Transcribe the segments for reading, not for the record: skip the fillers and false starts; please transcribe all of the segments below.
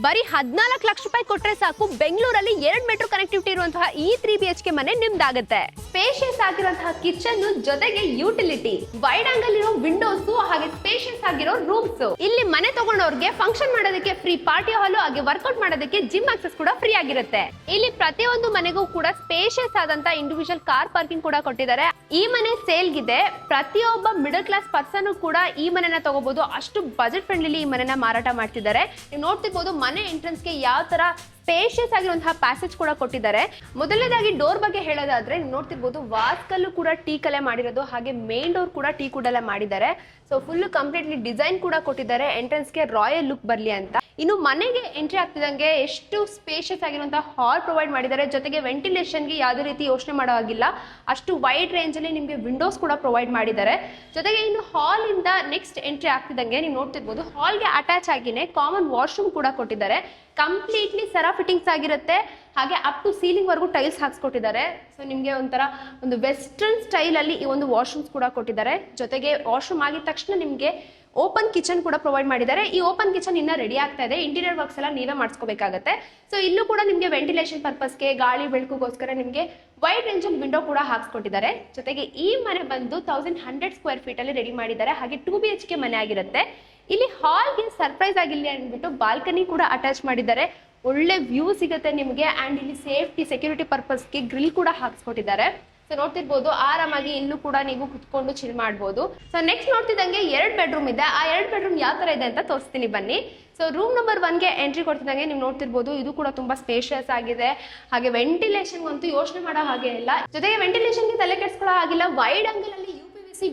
ಬರೀ 14 ಲಕ್ಷ ರೂಪಾಯಿ ಕೊಟ್ರೆ ಸಾಕು ಬೆಂಗಳೂರಲ್ಲಿ 2 ಮೆಟ್ರೋ ಕನೆಕ್ಟಿವಿಟಿ ಇರುವಂತಹ ಈ 3 BHK ಮನೆ ನಿಮ್ದಾಗುತ್ತೆ. ಸ್ಪೇಷಿಯಸ್ ಆಗಿರುವಂತಹ ಕಿಚನ್ ಜೊತೆಗೆ ಯುಟಿಲಿಟಿ, ವೈಡ್ ಆಂಗಲ್ ಇರೋ ವಿಂಡೋಸ್ ಹಾಗೆ ಸ್ಪೇಷಿಯಸ್ ಆಗಿರೋ ರೂಮ್ಸ್. ಇಲ್ಲಿ ಮನೆ ತಗೊಂಡವ್ರಿಗೆ ಫಂಕ್ಷನ್ ಮಾಡೋದಕ್ಕೆ ಫ್ರೀ ಪಾರ್ಟಿ ಹಾಲ್ ಹಾಗೆ ವರ್ಕೌಟ್ ಮಾಡೋದಕ್ಕೆ ಜಿಮ್ ಆಕ್ಸೆಸ್ ಕೂಡ ಫ್ರೀ ಆಗಿರುತ್ತೆ. ಇಲ್ಲಿ ಪ್ರತಿಯೊಂದು ಮನೆಗೂ ಕೂಡ ಸ್ಪೇಷಿಯಸ್ ಆದಂತ ಇಂಡಿವಿಜುವಲ್ ಕಾರ್ ಪಾರ್ಕಿಂಗ್ ಕೂಡ ಕೊಟ್ಟಿದ್ದಾರೆ. ಈ ಮನೆ ಸೇಲ್ಗಿದೆ. ಪ್ರತಿಯೊಬ್ಬ ಮಿಡಲ್ ಕ್ಲಾಸ್ ಪರ್ಸನ್ ಕೂಡ ಈ ಮನೆನ ತಗೋಬಹುದು. ಅಷ್ಟು ಬಜೆಟ್ ಫ್ರೆಂಡ್ಲಿ ಈ ಮನೆನ ಮಾರಾಟ ಮಾಡ್ತಿದ್ದಾರೆ. ನೀವು ನೋಡ್ತಿರ್ಬೋದು ಮನೆ ಎಂಟ್ರೆನ್ಸ್ ಗೆ ಯಾವ ತರ ಸ್ಪೇಷಿಯಸ್ ಆಗಿರುವಂತಹ ಪ್ಯಾಸೇಜ್ ಕೂಡ ಕೊಟ್ಟಿದ್ದಾರೆ. ಮೊದಲನೇದಾಗಿ ಡೋರ್ ಬಗ್ಗೆ ಹೇಳೋದಾದ್ರೆ ನೀವು ನೋಡ್ತಿರ್ಬೋದು ವಾಸ್ಕಲ್ಲು ಕೂಡ ಟೀ ಕಲೆ ಮಾಡಿರೋದು, ಹಾಗೆ ಮೇನ್ ಡೋರ್ ಕೂಡ ಟೀ ಕುಡಲ್ಲೇ ಮಾಡಿದ್ದಾರೆ. ಸೊ ಫುಲ್ ಕಂಪ್ಲೀಟ್ಲಿ ಡಿಸೈನ್ ಕೂಡ ಕೊಟ್ಟಿದ್ದಾರೆ ಎಂಟ್ರೆನ್ಸ್ ಗೆ ರಾಯಲ್ ಲುಕ್ ಬರ್ಲಿ ಅಂತ. ಇನ್ನು ಮನೆಗೆ ಎಂಟ್ರಿ ಆಗ್ತಿದಂಗೆ ಎಷ್ಟು ಸ್ಪೇಷಿಯಸ್ ಆಗಿರುವಂತಹ ಹಾಲ್ ಪ್ರೊವೈಡ್ ಮಾಡಿದ್ದಾರೆ. ಜೊತೆಗೆ ವೆಂಟಿಲೇಷನ್ ಗೆ ಯಾವುದೇ ರೀತಿ ಯೋಚನೆ ಮಾಡೋ ಹಾಗಿಲ್ಲ. ಅಷ್ಟು ವೈಡ್ ರೇಂಜ್ ಅಲ್ಲಿ ನಿಮಗೆ ವಿಂಡೋಸ್ ಕೂಡ ಪ್ರೊವೈಡ್ ಮಾಡಿದ್ದಾರೆ. ಜೊತೆಗೆ ಇನ್ನು ಹಾಲ್ ಇಂದ ನೆಕ್ಸ್ಟ್ ಎಂಟ್ರಿ ಆಗ್ತಿದಂಗೆ ನೀವು ನೋಡ್ತಿರ್ಬೋದು ಹಾಲ್ಗೆ ಅಟ್ಯಾಚ್ ಆಗಿನೇ ಕಾಮನ್ ವಾಶ್ರೂಮ್ ಕೂಡ ಕೊಟ್ಟಿದ್ದಾರೆ. ಕಂಪ್ಲೀಟ್ಲಿ ಸೆರಾ ಫಿಟ್ಟಿಂಗ್ಸ್ ಆಗಿರುತ್ತೆ. ಹಾಗೆ ಅಪ್ ಟು ಸೀಲಿಂಗ್ ವರೆಗೂ ಟೈಲ್ಸ್ ಹಾಕ್ಸ್ಕೊಟ್ಟಿದ್ದಾರೆ. ಸೊ ನಿಮಗೆ ಒಂಥರ ಒಂದು ವೆಸ್ಟರ್ನ್ ಸ್ಟೈಲ್ ಅಲ್ಲಿ ಈ ಒಂದು ವಾಶ್ರೂಮ್ಸ್ ಕೂಡ ಕೊಟ್ಟಿದ್ದಾರೆ. ಜೊತೆಗೆ ವಾಶ್ರೂಮ್ ಆಗಿದ ತಕ್ಷಣ ನಿಮಗೆ ಓಪನ್ ಕಿಚನ್ ಕೂಡ ಪ್ರೊವೈಡ್ ಮಾಡಿದ್ದಾರೆ. ಈ ಓಪನ್ ಕಿಚನ್ ಇನ್ನ ರೆಡಿ ಆಗ್ತಾ ಇದೆ. ಇಂಟೀರಿಯರ್ ವರ್ಕ್ಸ್ ಎಲ್ಲ ನೀವೇ ಮಾಡಿಸ್ಕೋಬೇಕಾಗತ್ತೆ. ಸೊ ಇಲ್ಲೂ ಕೂಡ ನಿಮಗೆ ವೆಂಟಿಲೇಷನ್ ಪರ್ಪಸ್ಗೆ ಗಾಳಿ ಬೆಳಕುಗೋಸ್ಕರ ನಿಮಗೆ ವೈಡ್ ರೇಂಜ್ ಅಲ್ಲಿ ವಿಂಡೋ ಕೂಡ ಹಾಕ್ಸ್ಕೊಟ್ಟಿದ್ದಾರೆ. ಜೊತೆಗೆ ಈ ಮನೆ ಬಂದು 1100 ಸ್ಕ್ವೇರ್ ಫೀಟ್ ಅಲ್ಲಿ ರೆಡಿ ಮಾಡಿದ್ದಾರೆ. ಹಾಗೆ 2 BHK ಮನೆ ಆಗಿರುತ್ತೆ. ಇಲ್ಲಿ ಹಾಲ್ಗೆ ಸರ್ಪ್ರೈಸ್ ಆಗಿಲ್ಲ ಅಂದ್ಬಿಟ್ಟು ಬಾಲ್ಕನಿ ಕೂಡ ಅಟ್ಯಾಚ್ ಮಾಡಿದ್ದಾರೆ. ಒಳ್ಳೆ ವ್ಯೂ ಸಿಗುತ್ತೆ ನಿಮಗೆ. ಅಂಡ್ ಇಲ್ಲಿ ಸೇಫ್ಟಿ ಸೆಕ್ಯೂರಿಟಿ ಪರ್ಪಸ್ಗೆ ಗ್ರಿಲ್ ಕೂಡ ಹಾಕ್ಸ್ಕೊಟ್ಟಿದ್ದಾರೆ. ಸೊ ನೋಡ್ತಿರ್ಬೋದು ಆರಾಮಾಗಿ ಇಲ್ಲೂ ಕೂಡ ನೀವು ಕುತ್ಕೊಂಡು ಚಿಲ್ ಮಾಡ್ಬೋದು. ಸೊ ನೆಕ್ಸ್ಟ್ ನೋಡ್ತಿದ್ದಂಗೆ 2 ಬೆಡ್ರೂಮ್ ಇದೆ. ಆ 2 ಬೆಡ್ರೂಮ್ ಯಾವ ತರ ಇದೆ ಅಂತ ತೋರಿಸ್ತೀನಿ ಬನ್ನಿ. ಸೊ ರೂಮ್ ನಂಬರ್ 1ಗೆ ಎಂಟ್ರಿ ಕೊಡ್ತಿದ್ದಂಗೆ ನೀವು ನೋಡ್ತಿರ್ಬೋದು ಇದು ಕೂಡ ತುಂಬಾ ಸ್ಪೇಷಿಯಸ್ ಆಗಿದೆ. ಹಾಗೆ ವೆಂಟಿಲೇಷನ್ ಅಂತೂ ಯೋಚನೆ ಮಾಡೋ ಹಾಗೆ ಇಲ್ಲ. ಜೊತೆಗೆ ವೆಂಟಿಲೇಷನ್ಗೆ ತಲೆ ಕೆಡಿಸ್ಕೊಳ್ಳೋ ಹಾಗಿಲ್ಲ. ವೈಡ್ ಆಂಗಲ್ ಅಲ್ಲಿ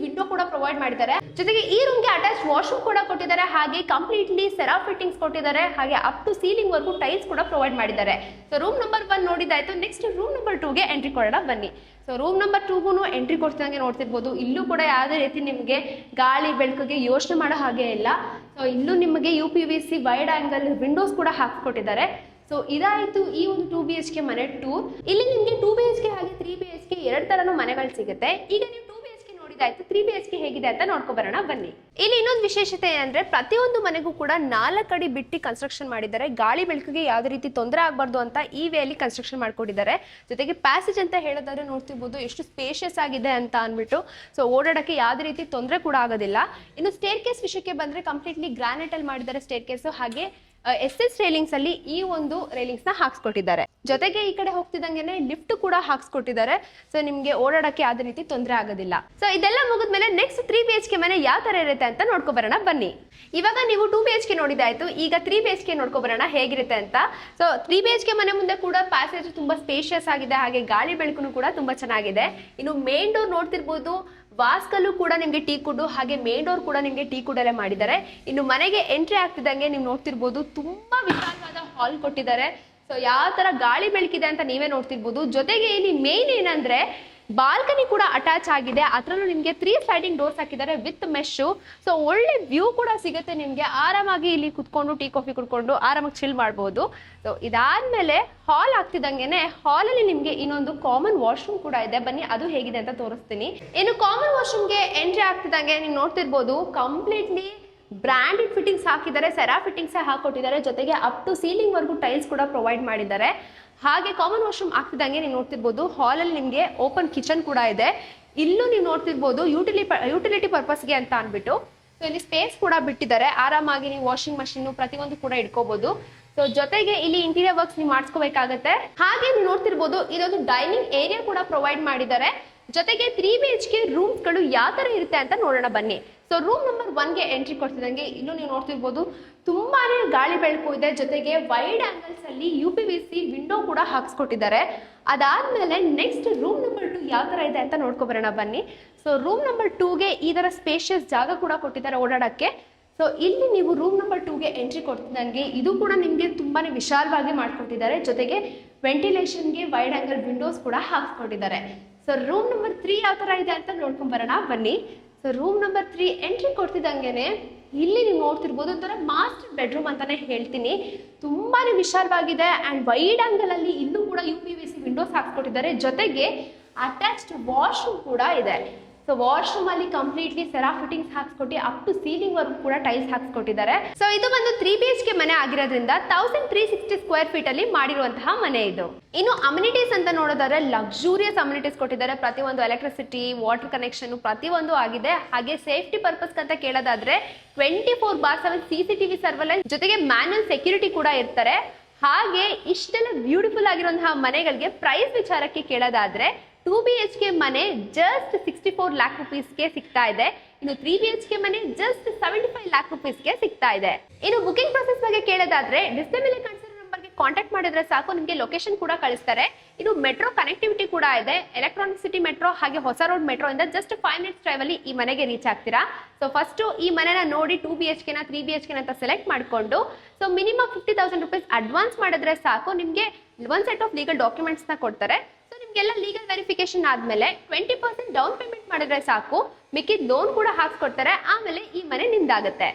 ವಿಂಡೋ ಕೂಡ ಪ್ರೊವೈಡ್ ಮಾಡಿದ್ದಾರೆ. ಜೊತೆಗೆ ಈ ರೂಮ್ಗೆ ಅಟ್ಯಾಚ್ ವಾಶ್ರೂಮ್ ಕೂಡ ಕೊಟ್ಟಿದ್ದಾರೆ. ಹಾಗೆ ಕಂಪ್ಲೀಟ್ಲಿ ಸೆರಾ ಫಿಟ್ಟಿಂಗ್ಸ್ ಕೊಟ್ಟಿದ್ದಾರೆ. ಹಾಗೆ ಅಪ್ ಟು ಸೀಲಿಂಗ್ ವರ್ಗೂ ಟೈಲ್ಸ್ ಕೂಡ ಪ್ರೊವೈಡ್ ಮಾಡಿದ್ದಾರೆ. ಸೊ ರೂಮ್ ನಂಬರ್ 1 ನೋಡಿದಾಯ್ತು. ನೆಕ್ಸ್ಟ್ ರೂಮ್ ನಂಬರ್ 2ಗೆ ಎಂಟ್ರಿ ಕೊಡೋಣ ಬನ್ನಿ. ಸೊ ರೂಮ್ ನಂಬರ್ 2ಗೂ ಎಂಟ್ರಿ ಕೊಡ್ತಿದಂಗೆ ನೋಡ್ತಿರ್ಬೋದು ಇಲ್ಲೂ ಕೂಡ ಯಾವುದೇ ರೀತಿ ನಿಮಗೆ ಗಾಳಿ ಬೆಳಕಿಗೆ ಯೋಚನೆ ಮಾಡೋ ಹಾಗೆ ಇಲ್ಲ. ಸೊ ಇಲ್ಲೂ ನಿಮಗೆ UPVC ವೈಡ್ ಆಂಗಲ್ ವಿಂಡೋಸ್ ಕೂಡ ಹಾಕ್ಕೊಟ್ಟಿದ್ದಾರೆ. ಸೊ ಇದಾಯಿತು ಈ ಒಂದು 2 BHK ಮನೆ ಟೂರ್. ಇಲ್ಲಿ ನಿಮಗೆ 2 BHK ಹಾಗೆ 3 BHK 2 ತರನೂ ಮನೆಗಳು ಸಿಗುತ್ತೆ. ಈಗ ನೀವು 2 BHK ನೋಡಿದಾಯ್ತು. 3 BHK ಹೇಗಿದೆ ಅಂತ ನೋಡ್ಕೊಬರೋಣ ಬನ್ನಿ. ಇಲ್ಲಿ ಇನ್ನೊಂದು ವಿಶೇಷತೆ ಏನಂದ್ರೆ ಪ್ರತಿಯೊಂದು ಮನೆಗೂ ಕೂಡ 4 ಅಡಿ ಬಿಟ್ಟು ಕನ್ಸ್ಟ್ರಕ್ಷನ್ ಮಾಡಿದ್ದಾರೆ. ಗಾಳಿ ಬೆಳಕಿಗೆ ಯಾವುದೇ ರೀತಿ ತೊಂದರೆ ಆಗಬಾರ್ದು ಅಂತ ಈ ವೇ ಅಲ್ಲಿ ಕನ್ಸ್ಟ್ರಕ್ಷನ್ ಮಾಡ್ಕೊಂಡಿದ್ದಾರೆ. ಜೊತೆಗೆ ಪ್ಯಾಸೇಜ್ ಅಂತ ಹೇಳೋದಾದ್ರೆ ನೋಡ್ತಿರ್ಬೋದು ಎಷ್ಟು ಸ್ಪೇಷಿಯಸ್ ಆಗಿದೆ ಅಂತ ಅಂದ್ಬಿಟ್ಟು. ಸೊ ಓಡಾಡಕ್ಕೆ ಯಾವುದೇ ರೀತಿ ತೊಂದರೆ ಕೂಡ ಆಗೋದಿಲ್ಲ. ಇನ್ನು ಸ್ಟೇರ್ ಕೇಸ್ ವಿಷಯಕ್ಕೆ ಬಂದ್ರೆ ಕಂಪ್ಲೀಟ್ಲಿ ಗ್ರಾನೈಟ್ ಅಲ್ಲಿ ಮಾಡಿದ್ದಾರೆ ಸ್ಟೇರ್ ಕೇಸ್. ಹಾಗೆ SS ರೈಲಿಂಗ್ಸ್ ಅಲ್ಲಿ ಈ ಒಂದು ರೈಲಿಂಗ್ಸ್ ನ ಹಾಕ್ಸ್ಕೊಟ್ಟಿದ್ದಾರೆ. ಜೊತೆಗೆ ಈ ಕಡೆ ಹೋಗ್ತಿದ್ದಂಗೆನೆ ಲಿಫ್ಟ್ ಕೂಡ ಹಾಕ್ಸ್ಕೊಟ್ಟಿದ್ದಾರೆ. ಸೊ ನಿಮ್ಗೆ ಓಡಾಡಕ್ಕೆ ಯಾವುದೇ ರೀತಿ ತೊಂದರೆ ಆಗೋದಿಲ್ಲ. ಸೊ ಇದೆಲ್ಲ ಮುಗಿದ್ಮೇಲೆ ನೆಕ್ಸ್ಟ್ 3 BHK ಮನೆ ಯಾವ ತರ ಇರುತ್ತೆ ಅಂತ ನೋಡ್ಕೊಬರೋಣ ಬನ್ನಿ. ಇವಾಗ ನೀವು 2 BHK ನೋಡಿದಾಯ್ತು. ಈಗ 3 BHK ನೋಡ್ಕೊಬರೋಣ ಹೇಗಿರುತ್ತೆ ಅಂತ. ಸೊ 3 BHK ಮನೆ ಮುಂದೆ ಕೂಡ ಪ್ಯಾಸೇಜ್ ತುಂಬಾ ಸ್ಪೇಷಿಯಸ್ ಆಗಿದೆ. ಹಾಗೆ ಗಾಳಿ ಬೆಳಕು ಕೂಡ ತುಂಬಾ ಚೆನ್ನಾಗಿದೆ. ಇನ್ನು ಮೇನ್ ಡೋರ್ ನೋಡ್ತಿರ್ಬೋದು ವಾಸ್ಕಲ್ಲು ಕೂಡ ನಿಮಗೆ ಟೀ ಕುಡ್ಡು, ಹಾಗೆ ಮೇನ್ ಡೋರ್ ಕೂಡ ನಿಮಗೆ ಟೀ ಕುಡಲ್ಲೇ ಮಾಡಿದ್ದಾರೆ. ಇನ್ನು ಮನೆಗೆ ಎಂಟ್ರಿ ಆಗ್ತಿದ್ದಂಗೆ ನೀವು ನೋಡ್ತಿರ್ಬೋದು ತುಂಬಾ ವಿಶಾಲವಾದ ಹಾಲ್ ಕೊಟ್ಟಿದ್ದಾರೆ. ಸೊ ಯಾವ ತರ ಗಾಳಿ ಬೆಳಕಿದೆ ಅಂತ ನೀವೇ ನೋಡ್ತಿರ್ಬೋದು. ಜೊತೆಗೆ ಇಲ್ಲಿ ಮೇನ್ ಏನಂದ್ರೆ ಬಾಲ್ಕನಿ ಕೂಡ ಅಟ್ಯಾಚ್ ಆಗಿದೆ. ಅದರಲ್ಲೂ ನಿಮಗೆ 3 ಸ್ಲೈಡಿಂಗ್ ಡೋರ್ಸ್ ಹಾಕಿದ್ದಾರೆ ವಿತ್ ಮೆಶ್. ಸೊ ಒಳ್ಳೆ ವ್ಯೂ ಕೂಡ ಸಿಗುತ್ತೆ ನಿಮಗೆ. ಆರಾಮಾಗಿ ಇಲ್ಲಿ ಕುತ್ಕೊಂಡು ಟೀ ಕಾಫಿ ಕುಡ್ಕೊಂಡು ಆರಾಮಾಗಿ ಚಿಲ್ ಮಾಡ್ಬೋದು. ಸೊ ಇದಾದ್ಮೇಲೆ ಹಾಲ್ ಆಗ್ತಿದಂಗೆನೆ ಹಾಲ್ ಅಲ್ಲಿ ನಿಮ್ಗೆ ಇನ್ನೊಂದು ಕಾಮನ್ ವಾಶ್ರೂಮ್ ಕೂಡ ಇದೆ. ಬನ್ನಿ ಅದು ಹೇಗಿದೆ ಅಂತ ತೋರಿಸ್ತೀನಿ. ಇನ್ನು ಕಾಮನ್ ವಾಶ್ರೂಮ್ಗೆ ಎಂಟ್ರಿ ಆಗ್ತಿದಂಗೆ ನೀವು ನೋಡ್ತಿರ್ಬೋದು ಕಂಪ್ಲೀಟ್ಲಿ ಬ್ರಾಂಡೆಡ್ ಫಿಟ್ಟಿಂಗ್ಸ್ ಹಾಕಿದ್ದಾರೆ. ಸೆರಾ ಫಿಟ್ಟಿಂಗ್ಸ್ ಹಾಕೊಟ್ಟಿದ್ದಾರೆ. ಜೊತೆಗೆ ಅಪ್ ಟು ಸೀಲಿಂಗ್ ವರ್ಗೂ ಟೈಲ್ಸ್ ಕೂಡ ಪ್ರೊವೈಡ್ ಮಾಡಿದ್ದಾರೆ. ಹಾಗೆ ಕಾಮನ್ ವಾಶ್ರೂಮ್ ಆಗ್ತಿದಂಗೆ ನೀವು ನೋಡ್ತಿರ್ಬೋದು ಹಾಲ್ ಅಲ್ಲಿ ನಿಮಗೆ ಓಪನ್ ಕಿಚನ್ ಕೂಡ ಇದೆ. ಇಲ್ಲೂ ನೀವು ನೋಡ್ತಿರ್ಬೋದು ಯುಟಿಲಿಟಿ ಪರ್ಪಸ್ಗೆ ಅಂತ ಅಂದ್ಬಿಟ್ಟು. ಸೊ ಇಲ್ಲಿ ಸ್ಪೇಸ್ ಕೂಡ ಬಿಟ್ಟಿದ್ದಾರೆ. ಆರಾಮಾಗಿ ನೀವು ವಾಷಿಂಗ್ ಮಷೀನ್ ಪ್ರತಿಯೊಂದು ಕೂಡ ಇಟ್ಕೋಬಹುದು. ಸೊ ಜೊತೆಗೆ ಇಲ್ಲಿ ಇಂಟೀರಿಯರ್ ವರ್ಕ್ಸ್ ನೀವು ಮಾಡಿಸ್ಕೋಬೇಕಾಗತ್ತೆ. ಹಾಗೆ ನೀವು ನೋಡ್ತಿರ್ಬೋದು ಇದೊಂದು ಡೈನಿಂಗ್ ಏರಿಯಾ ಕೂಡ ಪ್ರೊವೈಡ್ ಮಾಡಿದ್ದಾರೆ. ಜೊತೆಗೆ 3 BHK ರೂಮ್ಸ್ ಗಳು ಯಾವ ತರ ಇರುತ್ತೆ ಅಂತ ನೋಡೋಣ ಬನ್ನಿ. ಸೊ ರೂಮ್ ನಂಬರ್ 1ಗೆ ಎಂಟ್ರಿ ಕೊಡ್ತಿದಂಗೆ ಇಲ್ಲೂ ನೀವು ನೋಡ್ತಿರ್ಬೋದು ತುಂಬಾನೇ ಗಾಳಿ ಬೆಳಕು ಇದೆ. ಜೊತೆಗೆ ವೈಡ್ ಆಂಗಲ್ಸ್ ಅಲ್ಲಿ UPVC ವಿಂಡೋ ಕೂಡ ಹಾಕ್ಸ್ಕೊಟ್ಟಿದ್ದಾರೆ. ಅದಾದ್ಮೇಲೆ ನೆಕ್ಸ್ಟ್ ರೂಮ್ ನಂಬರ್ 2 ಯಾವ ತರ ಇದೆ ಅಂತ ನೋಡ್ಕೊಬರೋಣ ಬನ್ನಿ. ಸೊ ರೂಮ್ ನಂಬರ್ 2ಗೆ ಈ ತರ ಸ್ಪೇಷಿಯಸ್ ಜಾಗ ಕೂಡ ಕೊಟ್ಟಿದ್ದಾರೆ ಓಡಾಡಕ್ಕೆ. ಸೊ ಇಲ್ಲಿ ನೀವು ರೂಮ್ ನಂಬರ್ 2ಗೆ ಎಂಟ್ರಿ ಕೊಡ್ತಿದ್ದಂಗೆ ಇದು ಕೂಡ ನಿಮಗೆ ತುಂಬಾನೇ ವಿಶಾಲವಾಗಿ ಮಾಡ್ಕೊಟ್ಟಿದ್ದಾರೆ. ಜೊತೆಗೆ ವೆಂಟಿಲೇಷನ್ಗೆ ವೈಡ್ ಆಂಗಲ್ ವಿಂಡೋಸ್ ಕೂಡ ಹಾಕ್ಸ್ಕೊಟ್ಟಿದ್ದಾರೆ. ಸೊ ರೂಮ್ ನಂಬರ್ 3 ಯಾವ ತರ ಇದೆ ಅಂತ ನೋಡ್ಕೊಂಡ್ ಬರೋಣ ಬನ್ನಿ. ಸೊ ರೂಮ್ ನಂಬರ್ 3 ಎಂಟ್ರಿ ಕೊಡ್ತಿದ್ದಂಗೆನೆ ಇಲ್ಲಿ ನೀವು ನೋಡ್ತಿರ್ಬೋದು ಒಂಥರ ಮಾಸ್ಟರ್ ಬೆಡ್ರೂಮ್ ಅಂತಾನೆ ಹೇಳ್ತೀನಿ. ತುಂಬಾನೇ ವಿಶಾಲವಾಗಿದೆ. ಅಂಡ್ ವೈಡ್ ಆಂಗಲ್ ಅಲ್ಲಿ ಇಲ್ಲೂ ಕೂಡ UPVC ವಿಂಡೋಸ್ ಹಾಕ್ಸ್ಕೊಟ್ಟಿದ್ದಾರೆ. ಜೊತೆಗೆ ಅಟ್ಯಾಚ್ಡ್ ವಾಶ್ರೂಮ್ ಕೂಡ ಇದೆ. ಸೊ ವಾಶ್ರೂಮ್ ಅಲ್ಲಿ ಕಂಪ್ಲೀಟ್ಲಿ ಸೆರಾ ಫಿಟ್ಟಿಂಗ್ಸ್ ಹಾಕ್ಸ್ಕೊಟ್ಟು ಅಪ್ ಟು ಸೀಲಿಂಗ್ ವರ್ಕ್ ಕೂಡ ಟೈಲ್ಸ್ ಹಾಕ್ಸ್ಕೊಟ್ಟಿದ್ದಾರೆ. ಸೊ ಇದು ಬಂದು 3BHK ಮನೆ ಆಗಿರೋದ್ರಿಂದ 1360 ಸ್ಕ್ವೇರ್ ಫೀಟ್ ಅಲ್ಲಿ ಮಾಡಿರುವಂತಹ ಮನೆ ಇದು. ಇನ್ನು ಅಮ್ಯುನಿಟೀಸ್ ಅಂತ ನೋಡೋದಾದ್ರೆ ಲಕ್ಸುರಿಯಸ್ ಅಮ್ಯುನಿಟೀಸ್ ಕೊಟ್ಟಿದ್ದಾರೆ. ಪ್ರತಿಯೊಂದು ಎಲೆಕ್ಟ್ರಿಸಿಟಿ, ವಾಟರ್ ಕನೆಕ್ಷನ್ ಪ್ರತಿಯೊಂದು ಆಗಿದೆ. ಹಾಗೆ ಸೇಫ್ಟಿ ಪರ್ಪಸ್ ಅಂತ ಕೇಳೋದಾದ್ರೆ 24/7 CCTV ಸರ್ವೆಲೆನ್ಸ್ ಜೊತೆಗೆ ಮ್ಯಾನ್ಯಲ್ ಸೆಕ್ಯೂರಿಟಿ ಕೂಡ ಇರ್ತಾರೆ. ಹಾಗೆ ಇಷ್ಟೆಲ್ಲ ಬ್ಯೂಟಿಫುಲ್ ಆಗಿರುವಂತಹ ಮನೆಗಳಿಗೆ ಪ್ರೈಸ್ ವಿಚಾರಕ್ಕೆ ಕೇಳೋದಾದ್ರೆ 2BHK ಮನೆ ಜಸ್ಟ್ 64 ಲ್ಯಾಕ್ ರುಪೀಸ್ಗೆ ಸಿಗ್ತಾ ಇದೆ. ಇನ್ನು 3BHK ಮನೆ ಜಸ್ಟ್ 75 ಲ್ಯಾಕ್ ರುಪೀಸ್ಗೆ ಸಿಗ್ತಾ ಇದೆ. ಇನ್ನು ಬುಕಿಂಗ್ ಪ್ರೊಸೆಸ್ ಬಗ್ಗೆ ಕೇಳೋದಾದ್ರೆ ಡಿಸ್ಪ್ಲೇ ಮೇಲೆ ಕಾಣಿಸಿರೋ ನಂಬರ್ಗೆ ಕಾಂಟ್ಯಾಕ್ಟ್ ಮಾಡಿದ್ರೆ ಸಾಕು, ನಿಮಗೆ ಲೊಕೇಶನ್ ಕೂಡ ಕಳಿಸ್ತಾರೆ. ಇದು ಮೆಟ್ರೋ ಕನೆಕ್ಟಿವಿಟಿ ಕೂಡ ಇದೆ. ಎಲೆಕ್ಟ್ರಾನಿಕ್ ಸಿಟಿ ಮೆಟ್ರೋ ಹಾಗೆ ಹೊಸ ರೋಡ್ ಮೆಟ್ರೋ ಇಂದ ಜಸ್ಟ್ 5 ಮಿನಿಟ್ಸ್ ಡ್ರೈವ್ ಅಲ್ಲಿ ಈ ಮನೆಗೆ ರೀಚ್ ಆಗ್ತೀರಾ. ಸೊ ಫಸ್ಟ್ ಈ ಮನೆನ ನೋಡಿ 2BHK ನ 3BHK ಅಂತ ಸೆಲೆಕ್ಟ್ ಮಾಡಿಕೊಂಡು ಸೊ ಮಿನಿಮಮ್ 50,000 ರುಪೀಸ್ ಅಡ್ವಾನ್ಸ್ ಮಾಡಿದ್ರೆ ಸಾಕು, ನಿಮಗೆ ಒಂದು ಸೆಟ್ ಆಫ್ ಲೀಗಲ್ ಡಾಕ್ಯುಮೆಂಟ್ಸ್ ನ ಕೊಡ್ತಾರೆ. ಎಲ್ಲ ಲೀಗಲ್ ವೆರಿಫಿಕೇಶನ್ ಆದ್ಮೇಲೆ 20% ಡೌನ್ ಪೇಮೆಂಟ್ ಮಾಡಿದ್ರೆ ಸಾಕು, ಮಿಕ್ಕಿದ ಲೋನ್ ಕೂಡ ಹಾಕ್ಸ್ಕೊಡ್ತಾರೆ. ಆಮೇಲೆ ಈ ಮನೆ ನಿಮ್ದಾಗುತ್ತೆ.